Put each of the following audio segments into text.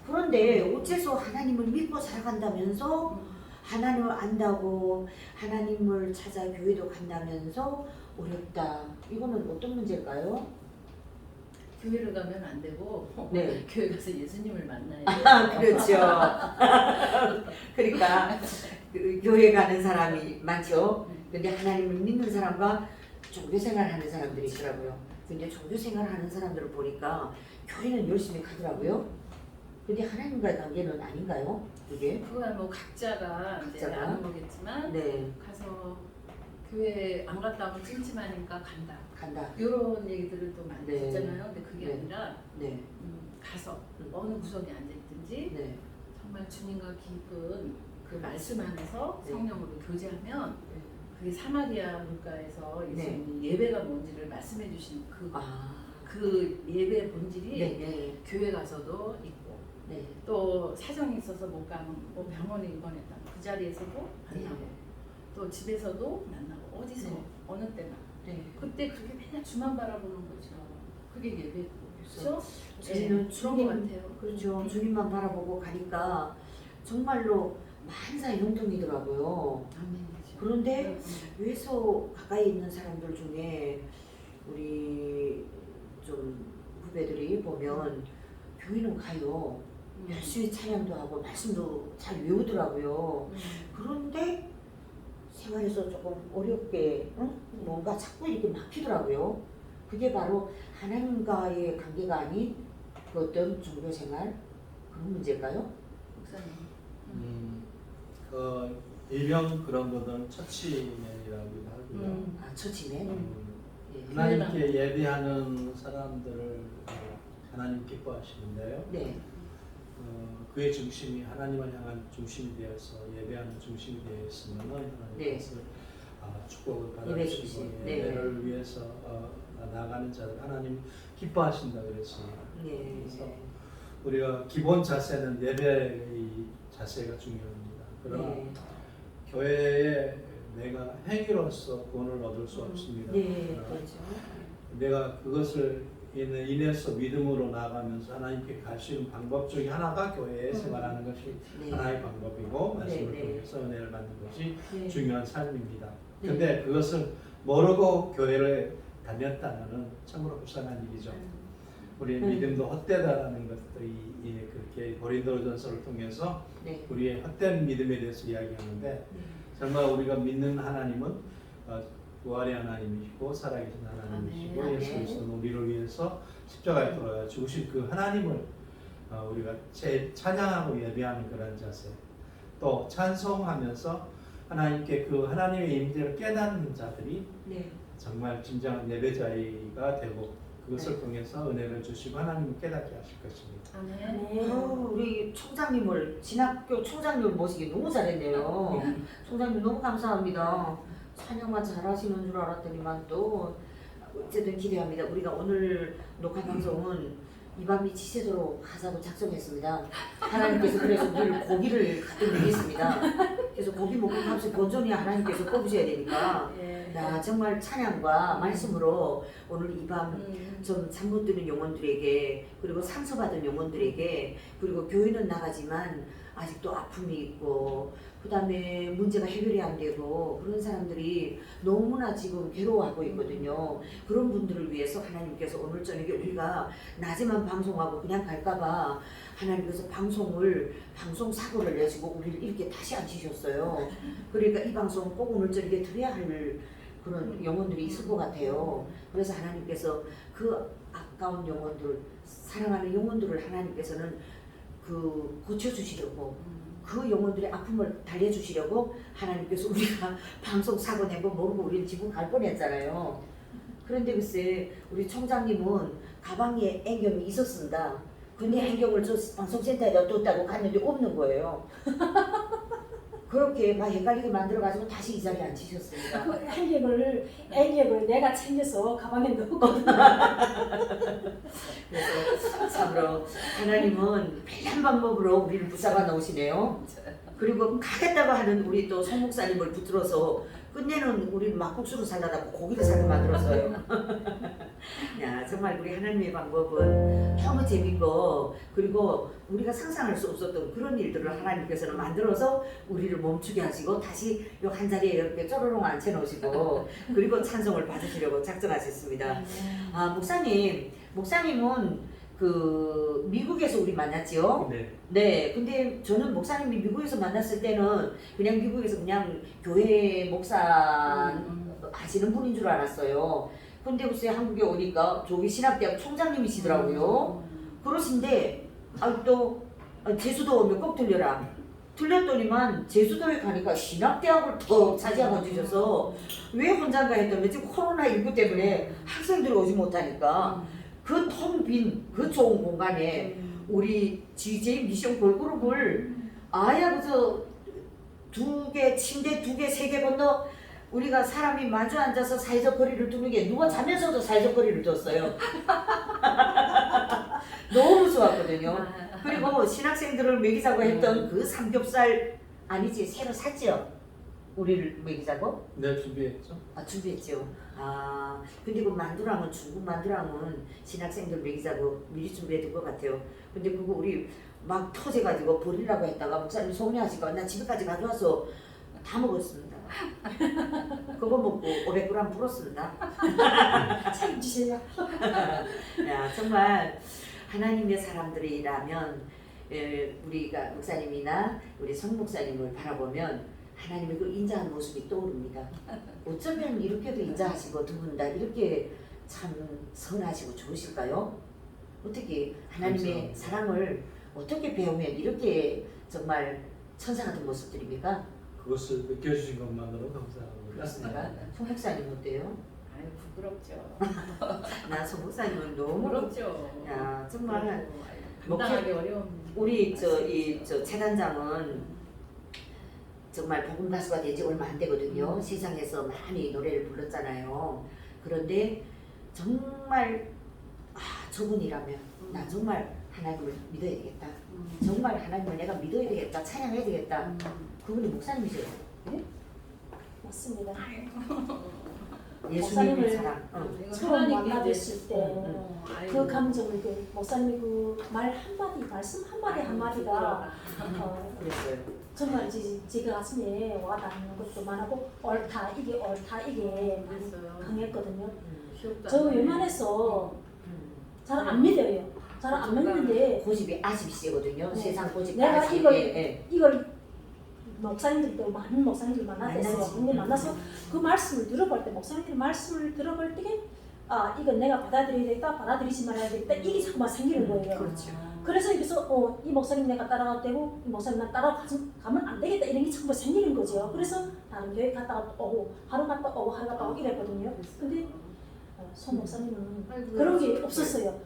그런데 어째서 하나님을 믿고 살아간다면서 하나님을 안다고 하나님을 찾아 교회도 간다면서 어렵다. 이거는 어떤 문제일까요? 교회를 가면 안 되고 네. 교회 가서 예수님을 만나야 돼요. 그렇죠. 그러니까 그 교회 가는 사람이 많죠. 근데 하나님을 믿는 사람과 종교 생활하는 사람들이 있더라고요. 근데 종교 생활하는 사람들을 보니까 교회는 열심히 가더라고요. 근데 하나님과의 관계는 아닌가요? 그게? 그거야 뭐 각자가 이제 각자가? 아는 거겠지만 네, 가서 교회 안 갔다 오면 찜찜하니까 간다. 간다. 이런 얘기들을 또 많이 네. 듣잖아요. 근데 그게 네. 아니라 네, 가서 음. 어느 구석에 앉아있든지 네, 정말 주님과 깊은 그 말씀 안에서 네. 성령으로 교제하면 네. 그게 사마리아 물가에서 예수님이 예배가 뭔지를 말씀해 주신 그 예배의 본질이 네, 네, 교회 가서도 있고 네, 또 사정이 있어서 못 가면 뭐 병원에 입원했다 그 자리에서도 만나고 또 집에서도 만나고 어디서 네. 어느 때나 네. 그때 그렇게 맨날 주만 바라보는 거죠. 그게 예배고 그렇죠? 저희는 그런 것 같아요. 그렇죠. 주님만 바라보고 가니까 정말로 만사 형통이더라고요. 아멘이죠. 그런데 외소 가까이 있는 사람들 중에 우리 좀 후배들이 보면 교회는 가요. 열심히 찬양도 하고 말씀도 잘 외우더라고요. 그런데 생활에서 조금 어렵게 뭔가 자꾸 이렇게 막히더라고요. 그게 바로 하나님과의 관계가 아닌 그 어떤 종교 생활 그런 문제일까요? 목사님. 그 일명 그런 거는 처치맨이라고도 하고요. 아, 처치네. 예. 하나님께 예배하는 사람들을 하나님 기뻐하시는데요. 네. 그의 중심이 하나님을 향한 중심이 되어서 예배하는 중심이 되어 있으면 하나님께서 축복을 받아주시고 예배를 위해서 나가는 자를 하나님 기뻐하신다 그랬습니다. 네. 그래서 우리가 기본 자세는 예배의 자세가 중요합니다. 그러나 네. 교회에 내가 행위로서 구원을 얻을 수 없습니다. 네, 그렇죠. 내가 그것을 인해서 믿음으로 나아가면서 하나님께 갈 수 있는 방법 중에 하나가 교회에 생활하는 것이 네. 하나의 방법이고 말씀을 네, 네. 통해서 은혜를 받는 것이 네. 중요한 삶입니다. 네. 근데 그것을 모르고 교회를 다녔다면 참으로 불쌍한 일이죠. 우리의 믿음도 헛되다라는 것들이 그렇게 고린도전서를 통해서 네. 우리의 헛된 믿음에 대해서 이야기하는데 정말 우리가 믿는 하나님은 부활의 하나님이시고 살아계신 하나님이시고 아멘. 예수 그리스도는 우리를 위해서 십자가에 돌아가 죽으신 그 하나님을 우리가 찬양하고 예배하는 그런 자세, 또 찬송하면서 하나님께 그 하나님의 임재를 깨닫는 자들이 네. 정말 진정한 예배자가 되고 그것을 통해서 은혜를 주시고 하나님을 깨닫게 하실 것입니다. 아멘. 우리 총장님을 진학교 총장님을 모시기 너무 잘했네요. 총장님 너무 감사합니다. 찬양만 잘하시는 줄 알았더니만 또 어쨌든 기대합니다. 우리가 오늘 녹화 방송은 이 밤이 지새도록 하자고 작정했습니다. 하나님께서 그래서 늘 고기를 가득 먹겠습니다. 그래서 고기 먹은 값을 본전히 하나님께서 뽑으셔야 되니까 야 정말 찬양과 말씀으로 오늘 이 밤 좀 잠 못 드는 영혼들에게 그리고 상처받은 영혼들에게 그리고 교회는 나가지만 아직도 아픔이 있고 그 다음에 문제가 해결이 안 되고 그런 사람들이 너무나 지금 괴로워하고 있거든요. 그런 분들을 위해서 하나님께서 오늘 저녁에 우리가 낮에만 방송하고 그냥 갈까봐 하나님께서 방송 사고를 내시고 우리를 이렇게 다시 앉히셨어요. 그러니까 이 방송 꼭 오늘 저녁에 드려야 할 그런 영혼들이 있을 것 같아요. 그래서 하나님께서 그 아까운 영혼들, 사랑하는 영혼들을 하나님께서는 그 고쳐주시려고 그 영혼들의 아픔을 달래주시려고 하나님께서 우리가 방송 사고 낸 거 모르고 우리는 지금 갈 뻔했잖아요. 그런데 글쎄 우리 총장님은 가방에 앵경이 있었습니다. 근데 앵경을 저 방송센터에다 뒀다고 갔는데 없는 거예요. 그렇게 막 헷갈리게 만들어가지고 다시 이 자리에 앉히셨습니다. 그 앵경을 내가 챙겨서 가방에 넣었거든. 그래서 참으로 하나님은 별난 방법으로 우리를 붙잡아 놓으시네요. 그리고 가겠다고 하는 우리 또 송 목사님을 붙들어서 끝내는 우리 막국수로 살라다 고기를 살게 만들었어요. 야, 정말 우리 하나님의 방법은 너무 재밌고 그리고 우리가 상상할 수 없었던 그런 일들을 하나님께서는 만들어서 우리를 멈추게 하시고 다시 요 한 자리에 이렇게 쪼로롱 앉혀놓으시고 그리고 찬송을 받으시려고 작정하셨습니다. 아, 목사님은 그 미국에서 우리 만났지요. 네. 네, 근데 저는 목사님이 미국에서 만났을 때는 그냥 미국에서 그냥 교회 목사 하시는 분인 줄 알았어요. 근데 글쎄 한국에 오니까 저기 신학대학 총장님이시더라고요. 그러신데 또 제주도 오면 꼭 들려라. 들렸더니만 제주도에 가니까 신학대학을 더 차지하고 주셔서 왜 혼자인가 했더니 지금 코로나19 때문에 학생들이 오지 못하니까 그 텅 빈 그 좋은 공간에 우리 GJ 미션 걸그룹을 아야 그저 침대 2개, 3개 건너 우리가 사람이 마주 앉아서 사회적 거리를 두는 게 누가 자면서도 사회적 거리를 뒀어요. 너무 좋았거든요. 그리고 신학생들을 먹이자고 했던 그 삼겹살 아니지 새로 샀지요? 우리를 먹이자고? 네, 준비했죠. 아 준비했죠. 아 근데 그 만두랑은 중국 만두랑은 신학생들 먹이자고 미리 준비해둔 것 같아요. 근데 그거 우리 막 터져가지고 버리려고 했다가 목사님 서운해하시고 나 집에까지 가져와서 다 먹었습니다. 그거 먹고 500g 불었습니다. 책임지세요. 야 정말 하나님의 사람들이라면 우리가 목사님이나 우리 성 목사님을 바라보면 하나님의 그 인자한 모습이 떠오릅니다. 어쩌면 이렇게도 인자하시고 두 분 다 이렇게 참 선하시고 좋으실까요? 어떻게 하나님의 감사합니다. 사랑을 어떻게 배우면 이렇게 정말 천사 같은 모습들입니까? 그것을 느껴주신 것만으로 감사합니다. 그렇습니까? 송 목사님 어때요? 아유 부끄럽죠. 나 송 목사님은 너무 부끄럽죠. 야 정말 감당하기 어려운. 우리 저 최단장은 정말 복음 가수가 된 지 얼마 안 되거든요. 세상에서 많이 노래를 불렀잖아요. 그런데 정말 저분이라면 나 정말 하나님을 믿어야 되겠다. 정말 하나님을 내가 믿어야 되겠다. 찬양해야 되겠다. 그분이 목사님이세요. 네? 맞습니다. 예수님의 목사님을 사랑. 처음 만나뵀을 때 아이고. 그 감정을 그 목사님의 그 말 한마디 말씀 한마디 한마디가 그랬어요. 정말 제 가슴에 와닿는 것도 많고 옳다 이게 많이 맞아요. 강했거든요. 기억도 저 안 나요. 웬만해서 잘 안 믿어요. 잘 안 믿는데 고집이 아집이 세거든요. 네. 세상 고집 내가 아집. 이걸 이걸 목사님들도 많은 목사님들 만났어요. 만나지. 근데 만나서 그 말씀을 들어볼 때 목사님들 말씀을 들어볼 때 이건 내가 받아들여야 되겠다 받아들이지 말아야 되겠다 이게 자꾸만 생기는 거예요. 그렇죠. 그래서 여기서 이 목사님 내가 따라가도 되고 이 목사님 나 따라가면 안 되겠다 이런 게 자꾸 생기는 거죠. 그래서 나는 교회 갔다 오고 하루 갔다 오고 하루 갔다 오고 이랬거든요. 근데 손 목사님은 그런 게 없었어요.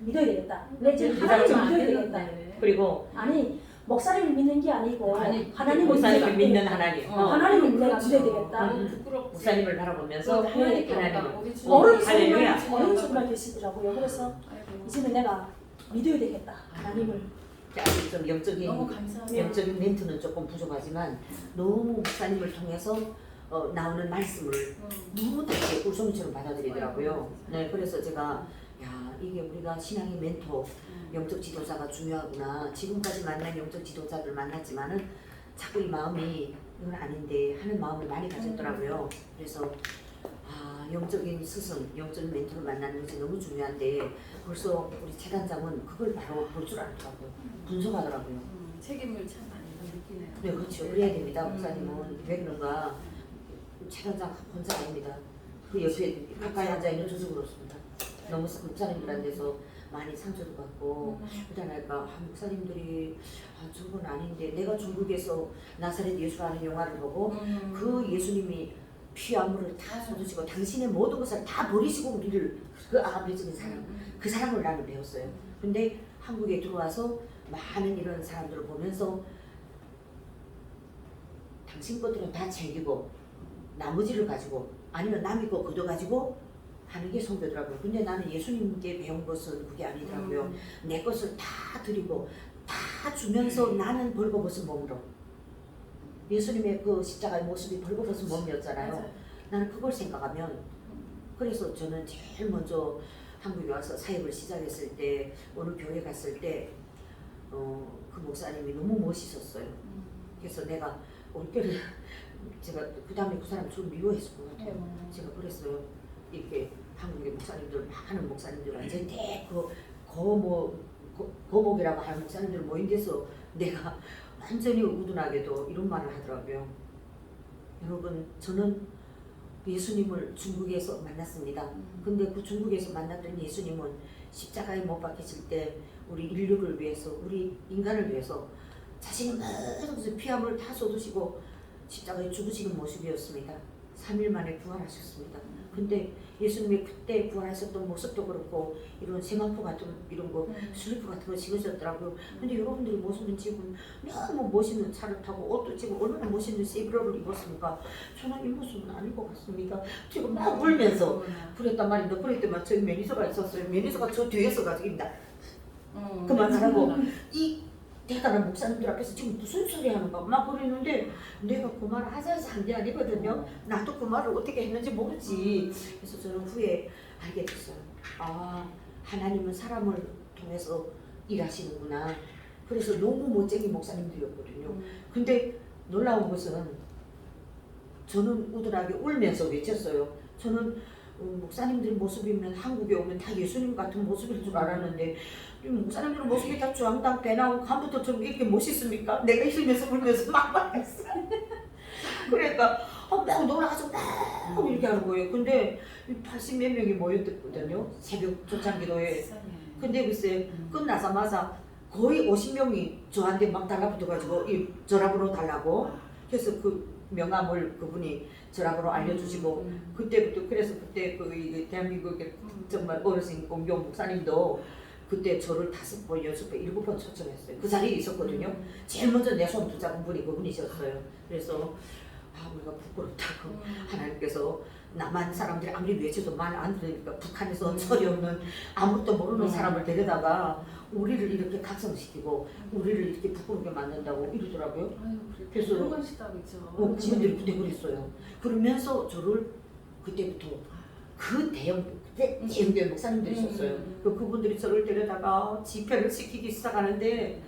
믿어야 되겠다. 내 지금 하나님을 믿어야 되겠다. 그리고 아니 목사님을 믿는 게 아니고 아니, 하나님을 목사님을 믿어야 믿는 되겠다. 하나님. 하나님을 내가 믿어야 되겠다. 너무 부끄럽지. 목사님을 바라보면서 하나님께 하나님을 우리 주님. 할렐루야. 어른 소리가 계시더라고요. 그래서 아이고. 이제는 내가 믿어야 되겠다. 하나님을. 아직 좀 너무 감사해요. 영적인 멘트는 조금 부족하지만 너무 목사님을 통해서 나오는 말씀을 너무 다시 울송이처럼 받아들이더라고요. 네, 그래서 제가 야 이게 우리가 신앙의 멘토, 영적 지도자가 중요하구나. 지금까지 만난 영적 지도자들 만났지만은 자꾸 이 마음이 이건 아닌데 하는 마음을 많이 가졌더라고요. 그래서 영적인 스승, 영적인 멘토를 만나는 것이 너무 중요한데 벌써 우리 최단장은 그걸 바로 볼 줄 알더라고요. 분석하더라고요. 책임을 참 많이 느끼네요. 네, 그렇죠. 그래야 됩니다. 목사님은 왜 그런가? 최단장 혼자 아닙니다. 그 옆에 가까이 앉아 있는 저도 그렇습니다. 너무 목사님들한테서 많이 상처도 받고 그러니까 목사님들이 저건 아닌데 내가 중국에서 나사렛 예수라는 영화를 보고 그 예수님이 피와 물을 다 쏟으시고 당신의 모든 것을 다 버리시고 우리를 그 아가페적인 사랑 그 사랑을 나는 배웠어요. 근데 한국에 들어와서 많은 이런 사람들을 보면서 당신 것들은 다 챙기고 나머지를 가지고 아니면 남의 거 걷어가지고 하는 게 성도더라고요. 근데 나는 예수님께 배운 것은 그게 아니더라고요. 내 것을 다 드리고 다 주면서 나는 벌거벗은 몸으로 예수님의 그 십자가의 모습이 벌거벗은 몸이었잖아요. 맞아요. 나는 그걸 생각하면 그래서 저는 제일 먼저 한국에 와서 사역을 시작했을 때 어느 교회 갔을 때 그 목사님이 너무 멋있었어요. 그래서 내가 올겨울에 제가 그 다음에 그 사람 좀 미워했을 것 같아요. 제가 그랬어요. 이렇게 한국의 목사님들 많은 목사님들 완전 대그 거목이라고 하는 목사님들 모인 데서 내가 완전히 우둔하게도 이런 말을 하더라고요. 여러분 저는 예수님을 중국에서 만났습니다. 근데 그 중국에서 만났던 예수님은 십자가에 못 박히실 때 우리 인류를 위해서 우리 인간을 위해서 자신의 모든 것을 피함을 다 쏟으시고 십자가에 죽으시는 모습이었습니다. 3일 만에 부활하셨습니다. 근데 예수님이 그때 부활하셨던 모습도 그렇고 이런 세마포 같은 이런 거 슬리퍼 같은 거 신으셨더라고요. 근데 여러분들이 모습은 지금 너무 멋있는 차를 타고 옷도 지금 얼마나 멋있는 세브러를 입었습니까? 저는 이 모습은 아닐 것 같습니다. 지금 막 울면서 그랬단 말인데 그랬더만 저희 매니저가 있었어요. 매니저가 저 뒤에서 가지고 그만하라고 이 대단한 목사님들 앞에서 지금 무슨 소리 하는가 막 그러는데 내가 그 말을 하자해서 한 게 아니거든요. 나도 그 말을 어떻게 했는지 모르지. 그래서 저는 후에 알게 됐어요. 아 하나님은 사람을 통해서 일하시는구나. 그래서 너무 멋쟁이 목사님들이었거든요. 근데 놀라운 것은 저는 우둔하게 울면서 외쳤어요. 저는 목사님들 모습이면 한국에 오면 다 예수님 같은 모습일 줄 알았는데 목사님들 모습이 다 주황당 배 나오고 간부터 좀 이렇게 멋있습니까? 내가 이러면서 울면서 막 말했어. 그러니까 막 놀아가지고 막 이렇게 하는 거예요. 근데 80몇 명이 모였거든요. 새벽 초창기도에. 근데 글쎄 끝나자마자 거의 50명이 저한테 막 달라붙어가지고 이 전화번호 달라고. 그래서 그 명함을 그분이 전화번호 알려주시고 그때부터 그래서 그때 그 대한민국의 정말 어르신 공경 목사님도 그때 저를 5번, 6번, 7번 초청했어요. 그 자리에 있었거든요. 제일 먼저 내 손 붙잡은 분이 그분이셨어요. 그래서 우리가 부끄럽다고 하나님께서 남한 사람들이 아무리 외쳐도 말 안 들으니까 북한에서 철이 없는 아무것도 모르는 사람을 데려다가 우리를 이렇게 각성시키고 우리를 이렇게 부끄럽게 만든다고 이러더라고요. 그래서 그분들이 그때 그랬어요. 그러면서 저를 그때부터 그 대형교회 목사님들이 있었어요. 그분들이 저를 데려다가 집회를 시키기 시작하는데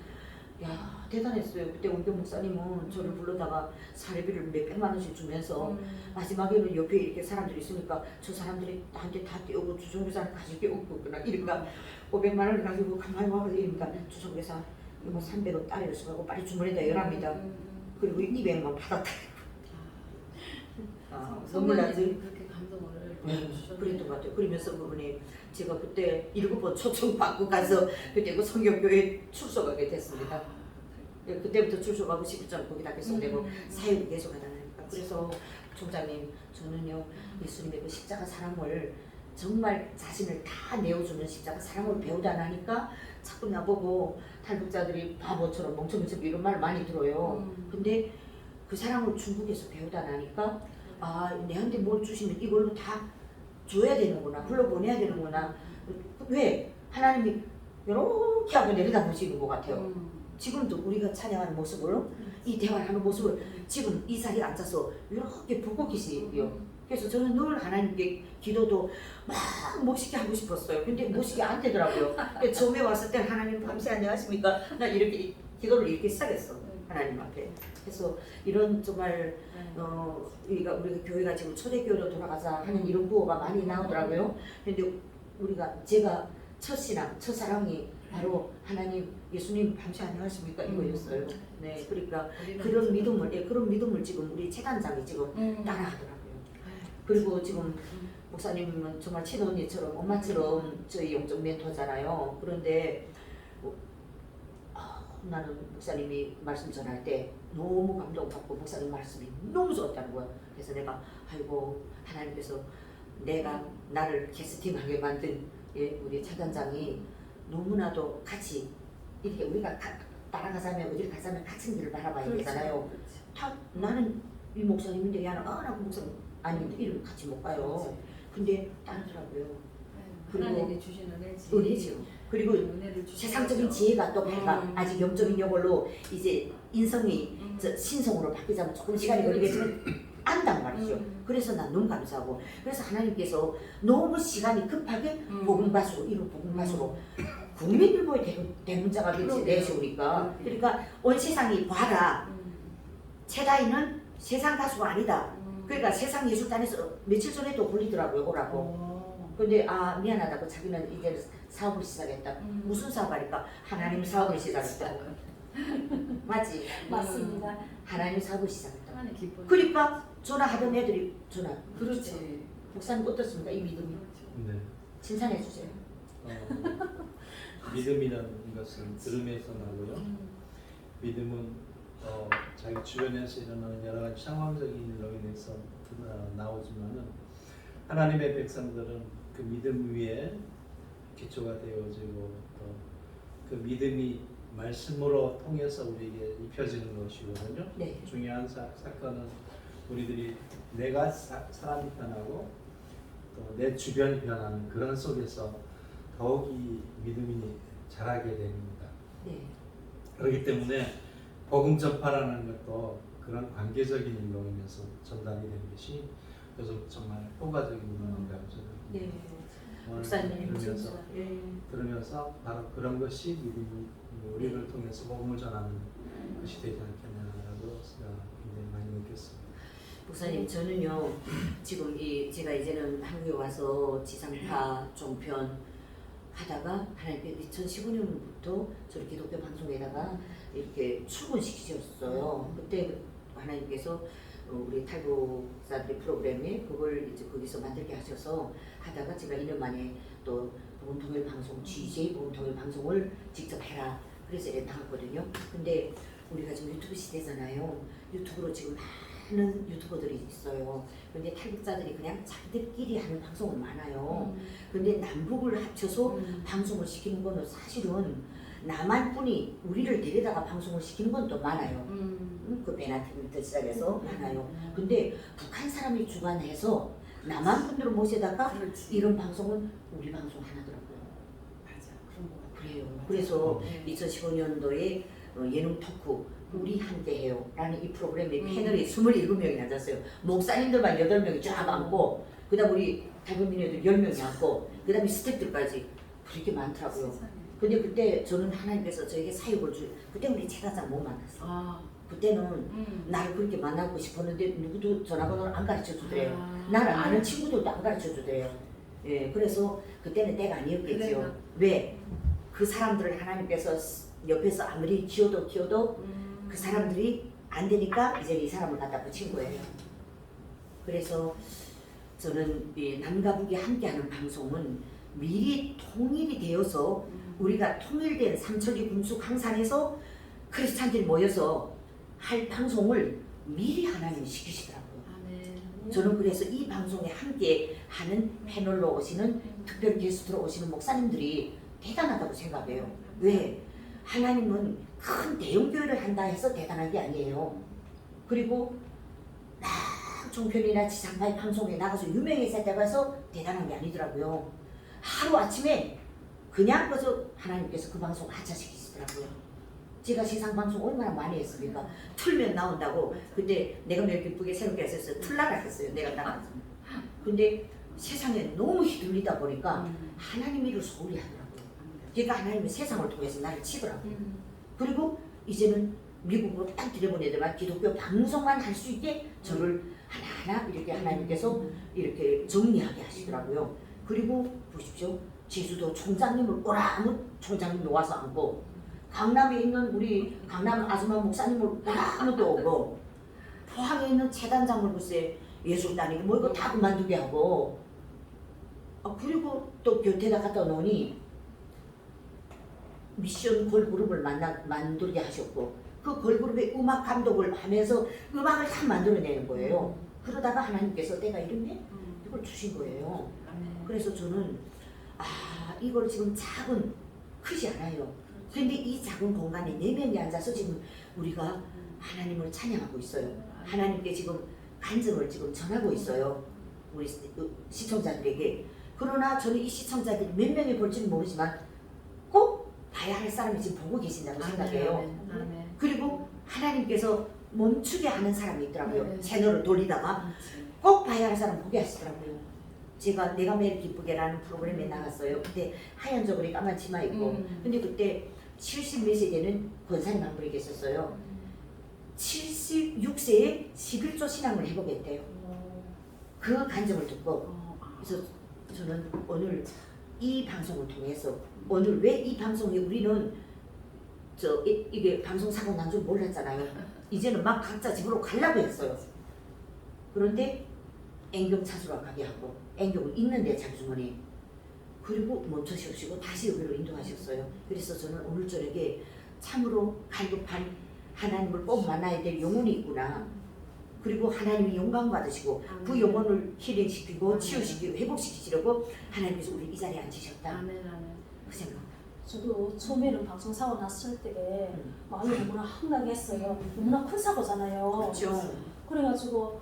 야 대단했어요. 그때 원경 목사님은 저를 불러다가 사례비를 몇백만 원씩 주면서 마지막에는 옆에 이렇게 사람들이 있으니까 저 사람들이 나한테 다 띄우고 주정교사를 가지고 오구나 이러니까 500만 원을 가지고 가만히 와서 이러니까 주정교사 이거 300원 딸을 쓰고 빨리 주문에다 열합니다. 그리고 200만 받았다. 선배님이 그렇게 감동을 그랬던 것 같아요. 그러면서 그분이 제가 그때 7번 초청받고 가서 그때 그 성경교회 출석하게 됐습니다. 그때부터 출석하고 19장 거기다 계속 내고 사역을 계속 하다니까. 그래서 총장님 저는요 예수님의 그 십자가 사랑을 정말 자신을 다 내어주는 십자가 사랑을 배우다 나니까 자꾸 나보고 탈북자들이 바보처럼 멍청이처럼 이런 말 많이 들어요. 근데 그 사랑을 중국에서 배우다 나니까 내한테 뭘 주시면 이걸로 다 줘야 되는구나, 흘러보내야 되는구나. 왜? 하나님이 이렇게 하고 내려다 보시는 것 같아요. 지금도 우리가 찬양하는 모습을, 이 대화를 하는 모습을 지금 이 자리에 앉아서 이렇게 보고 계시요. 그래서 저는 늘 하나님께 기도도 막 멋있게 하고 싶었어요. 근데 멋있게 안 되더라고요. 처음에 왔을 때 하나님 밤새 안녕하십니까? 나 이렇게 기도를 이렇게 시작했어. 하나님 앞에. 그래서 이런 정말 우리가 교회가 지금 초대교회로 돌아가자 하는 이런 구호가 많이 나오더라고요. 근데 제가 첫 신앙, 첫 사랑이 바로 하나님, 예수님 밤새 안녕하십니까 이거였어요. 네, 그러니까 그런 믿음을 지금 우리 재단장이 지금 따라하더라고요. 그리고 지금 목사님은 정말 친언니처럼 엄마처럼 저희 영적 멘토잖아요. 그런데 나는 목사님이 말씀 전할 때 너무 감동받고 목사님 말씀이 너무 좋았다는 거야. 그래서 내가 아이고 하나님께서 내가 나를 캐스팅하게 만든 우리 차단장이 너무나도 같이 이렇게 우리가 따라가자면 어디를 가자면 같은 길을 바라봐야 되잖아요. 다 나는 이 목사님인데 야는 나 그 목사님 아닌데 이름 같이 못 가요. 근데 따르더라고요. 하나님이 주시는 은혜죠. 그리고 은혜를 주시죠. 세상적인 지혜가 또 밝아. 아직 영적인 영혼로 이제 인성이 음. 신성으로 바뀌자면 조금 시간이 걸리겠지만 안단 말이죠. 그래서 난 너무 감사하고, 그래서 하나님께서 너무 시간이 급하게 복음가수로 이런 복음가수로 국민일보의 대문자가 될지 그러게요. 내세우니까, 그러니까 온 세상이 봐라, 최다희는 세상 가수가 아니다. 그러니까 세상 예술단에서 며칠 전에도 불리더라고요, 오라고. 근데 아 미안하다고, 자기는 이제 사업을 시작했다. 무슨 사업 하니까 하나님 사업을 시작했다. 맞지? 맞습니다. 하나님 사업을 시작했다. 하나님 기뻐. 그러니까 전화하던 애들이 전화. 그렇지. 목사님 어떻습니까? 이 믿음이 네. 칭찬해 주세요. 믿음이라는 것은 들음에서 나고요. 믿음은 자기 주변에서 일어나는 여러 가지 상황적인 일로 인해서 나오지만은 하나님의 백성들은 그 믿음 위에 기초가 되어지고 또 그 믿음이 말씀으로 통해서 우리에게 입혀지는 것이거든요. 네. 중요한 사건은 우리들이 내가 사람이 변하고 또 내 주변이 변하는 그런 속에서 더욱이 믿음이 자라게 됩니다. 네. 그렇기 때문에 복음 전파라는 것도 그런 관계적인 일로 인해서 전달이 되는 것이 그래서 정말 효과적인 일인가 저는 네. 오늘 목사님 들으면서 네. 들으면서 바로 그런 것이 믿음이 우리를 통해서 복음을 전하는 것이 되지 않겠냐라고 굉장히 많이 느꼈습니다. 목사님, 저는요 지금 제가 이제는 한국에 와서 지상파 종편 하다가 하나님께 2015년부터 저희 기독교 방송에다가 이렇게 출근시키셨어요. 그때 하나님께서 우리 탈북자들의 프로그램에 그걸 이제 거기서 만들게 하셔서 하다가 제가 2년 만에 또 복음통일 방송 GJ 복음통일 방송을 직접 해라 그래서 나갔거든요. 근데 우리가 지금 유튜브 시대잖아요. 유튜브로 지금 많은 유튜버들이 있어요. 근데 탈북자들이 그냥 자기들끼리 하는 방송은 많아요. 근데 남북을 합쳐서 방송을 시키는 거는 사실은 남한뿐이 우리를 데려다가 방송을 시키는 건 또 많아요. 그 베나팀부터 시작해서 많아요. 근데 북한 사람이 주관해서 남한 분들을 모셔다가 그렇지. 이런 방송은 우리 방송 하나더라고요. 맞아. 그런 거 같아. 그래요. 그래서 네. 2015년도에 예능 토크 우리 함께해요 라는 이 프로그램에 패널이 27명이 앉았어요. 목사님들만 8명이 쫙 앉고 그 다음 우리 탈북민들 10명이 앉고 그 다음에 스태프들까지 그렇게 많더라고요. 세상에. 근데 그때 저는 하나님께서 저에게 사역을 그때 우리 제사장 못 만났어. 아. 그때는 나를 그렇게 만나고 싶었는데 누구도 전화번호를 안 가르쳐 주더래요. 아. 나를 아는 친구들도 안 가르쳐 주더래요. 예, 그래서 그때는 때가 아니었겠죠. 그래요. 왜? 그 사람들을 하나님께서 옆에서 아무리 키워도 그 사람들이 안 되니까 이제 이 사람을 갖다 붙인 거예요. 그래서 저는 이 남과 북이 함께하는 방송은 미리 통일이 되어서 우리가 통일된 삼천리 군수 강산에서 크리스찬들이 모여서 할 방송을 미리 하나님이 시키시더라고요. 아멘. 저는 그래서 이 방송에 함께 하는 패널로 오시는 특별 게스트로 오시는 목사님들이 대단하다고 생각해요. 왜? 하나님은 큰 대형 교회를 한다 해서 대단한 게 아니에요. 그리고 막 종편이나 지상파의 방송에 나가서 유명해졌다고 해서 대단한 게 아니더라고요. 하루 아침에 그냥 그래서 하나님께서 그 방송 하차시키시더라고요. 제가 시상 방송 얼마나 많이 했습니까? 틀면 나온다고. 근데 내가 몇 기쁘게 새롭게 했었어요. 틀라라 했어요. 내가 나가서. 근데 세상에 너무 휘둘리다 보니까 하나님 일을 소홀히 하더라고요. 그러니까 하나님이 세상을 통해서 나를 치더라고요. 그리고 이제는 미국으로 딱 들여보내더만 기독교 방송만 할 수 있게 저를 하나하나 이렇게 하나님께서 이렇게 정리하게 하시더라고요. 그리고 보십시오. 제주도 총장님을 오라무 총장님 와서 앉고 강남에 있는 우리 강남 아줌마 목사님을 오라무 또 오고 포항에 있는 재단장을 글쎄 예술단이고 뭐 이거 다 그만두게 하고 그리고 또 곁에다 갖다 놓으니 미션 걸그룹을 만들게 하셨고 그 걸그룹의 음악 감독을 하면서 음악을 다 만들어내는 거예요. 그러다가 하나님께서 내가 이런데 이걸 주신 거예요. 그래서 저는 이걸 지금 크지 않아요. 그런데 이 작은 공간에 4명이 앉아서 지금 우리가 하나님을 찬양하고 있어요. 하나님께 지금 간증을 지금 전하고 있어요. 우리 시청자들에게. 그러나 저는 이 시청자들이 몇 명이 볼지는 모르지만 봐야 할 사람이 지금 보고 계신다고 아멘, 생각해요. 아멘, 아멘. 그리고 하나님께서 멈추게 하는 사람이 있더라고요. 네. 채널을 돌리다가 그렇지. 꼭 봐야 할 사람 보게 하시더라고요. 제가 내가 매일 기쁘게라는 프로그램에 나갔어요. 그때 하얀 저고리 까만 치마 입고 근데 그때 70 몇 세대는 권사님 한 분이 계셨어요. 76세에 11조 신앙을 해보겠대요. 그 간증을 듣고 그래서 저는 오늘 이 방송을 통해서 오늘 왜 이 방송이 우리는 이게 방송 사고 난 줄 몰랐잖아요. 이제는 막 각자 집으로 가려고 했어요. 그런데 앵경 찾으러 가게 하고 앵경을 있는데 자기 주머니 그리고 멈춰주시고 다시 여기로 인도하셨어요. 그래서 저는 오늘 저녁에 참으로 갈급한 하나님을 꼭 만나야 될 영혼이 있구나. 그리고 하나님이 영광 받으시고 그 영혼을 힐링시키고 치유시키고 회복시키시려고 하나님께서 우리 이 자리에 앉으셨다. 아멘, 아멘. 그 생각. 저도 처음에는 방송 사고 났을 때 마음이 너무나 황당했어요. 너무나 큰 사고잖아요. 그렇죠. 그래가지고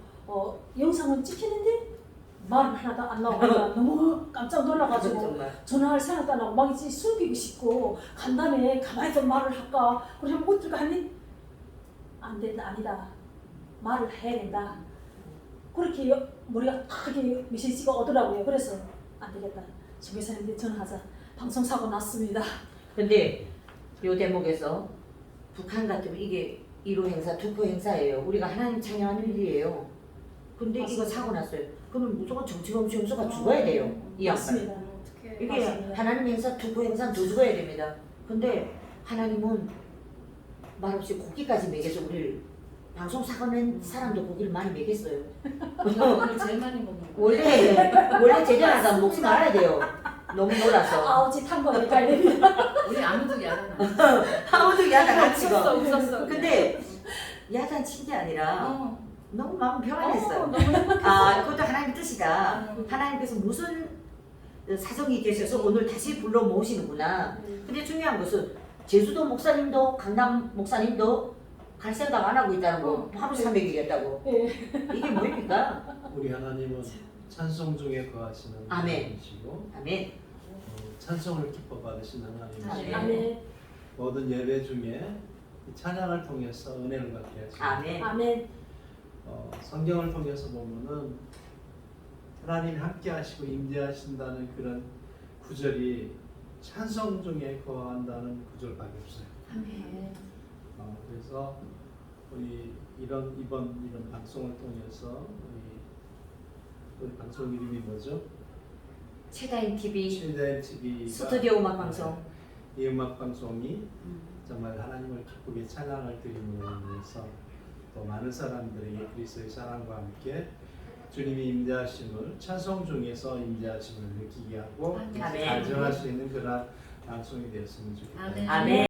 영상은 찍히는데 말은 하나도 안 나오니까 너무 깜짝 놀라가지고 정말. 전화할 생각도 안 하고 막 이제 숨기고 싶고 간 다음에 가만히 좀 말을 할까 그러면 어떨까 하니 안 된다 아니다 말을 해야 된다 그렇게 머리가 크게 메시지가 오더라고요. 그래서 안 되겠다 선교사님들 전화하자 방송 사고 났습니다. 근데 요 대목에서 북한 같으면 이게 1호 행사, 2호 행사예요. 우리가 하나님 찬양하는 일이에요. 근데 이거 맞습니다. 사고 났어요. 그러면 무조건 정치범 형사가 죽어야 돼요. 이 양반. 맞습니다. 어떻게? 이게 맞습니다. 하나님 행사, 2호 행사는 더 죽어야 됩니다. 근데 하나님은 말없이 고기까지 먹여서 우리를 방송 사고 낸 사람도 고기를 많이 먹였어요. 오늘 제일 많이 먹는 거. 원래 제대하다 먹지 말아야 돼요. 너무 놀아서. 아우지 탐방에 가야 됩니다. 우리 아무도 야단 안 했어. 아무도 야단 안 치고. 없었어. 근데 야단 친 게 아니라 너무 마음 평안했어요. 너무 행복했어. 아, 그것도 하나님 뜻이다. 하나님께서 무슨 사정이 계셔서 오늘 다시 불러 모으시는구나. 근데 중요한 것은 제주도 목사님도 강남 목사님도 갈 생각 안 하고 있다는 거. 하루 300일이었다고. 이게 뭡니까? 우리 하나님은 찬송 중에 거하시는 아멘. 하나님이시고 아멘. 찬송을 기뻐 받으시는 하나님이시고 아멘. 모든 예배 중에 이 찬양을 통해서 은혜를 받게 하시고 아멘. 아멘. 성경을 통해서 보면은 하나님이 함께 하시고 임재하신다는 그런 구절이 찬송 중에 거한다는 구절밖에 없어요. 아멘. 그래서 우리 이번 이런 방송을 통해서 우리 방송 이름이 뭐죠? 최다인 TV 최다인 TV 스튜디오 음악 방송. 이 음악 방송이 정말 하나님을 기쁘게 찬양을 드림으로 인해서 또 많은 사람들에게 그리스도의 사랑과 함께 주님이 임재하심을 찬송 중에서 임재하심을 느끼게 하고 아멘. 간증할 수 있는 그런 방송이 되었으면 좋겠다. 아멘. 아멘.